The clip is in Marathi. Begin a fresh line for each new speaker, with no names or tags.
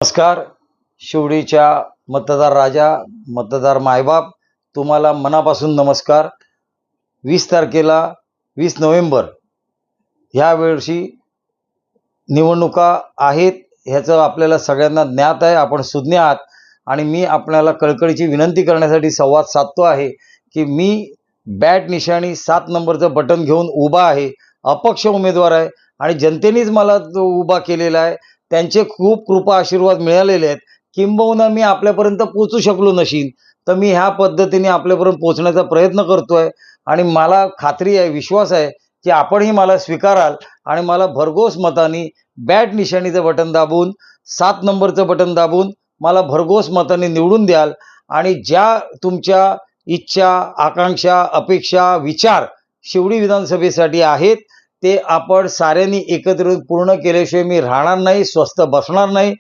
नमस्कार. शिवडीच्या मतदार राजा, मतदार मायबाप, तुम्हाला मनापासून नमस्कार. 20 तारखेला 20 नोव्हेंबर ह्या वर्षी निवडणुका आहेत ह्याचं आपल्याला सगळ्यांना ज्ञात आहे. आपण सुज्ञ आहात आणि मी आपल्याला कळकळीची विनंती करण्यासाठी संवाद साधतो आहे की मी बॅट निशाणी 7 नंबरचं बटन घेऊन उभा आहे. अपक्ष उमेदवार आहे आणि जनतेनेच मला उभा केलेला आहे. त्यांचे खूप कृपा आशीर्वाद मिळालेले आहेत. किंबहुना मी आपल्यापर्यंत पोचू शकलो नशीन तर मी ह्या पद्धतीने आपल्यापर्यंत पोचण्याचा प्रयत्न करतोय आणि मला खात्री आहे, विश्वास आहे की आपणही मला स्वीकाराल आणि मला भरघोस मताने बॅट निशाणीचं बटन दाबून 7 नंबरचं बटन दाबून मला भरघोस मताने निवडून द्याल. आणि ज्या तुमच्या इच्छा, आकांक्षा, अपेक्षा, विचार शिवडी विधानसभेसाठी आहेत ते आपण साऱ्यांनी एकत्रित पूर्ण केल्याशिवाय मी राहणार नाही, स्वस्थ बसणार नाही.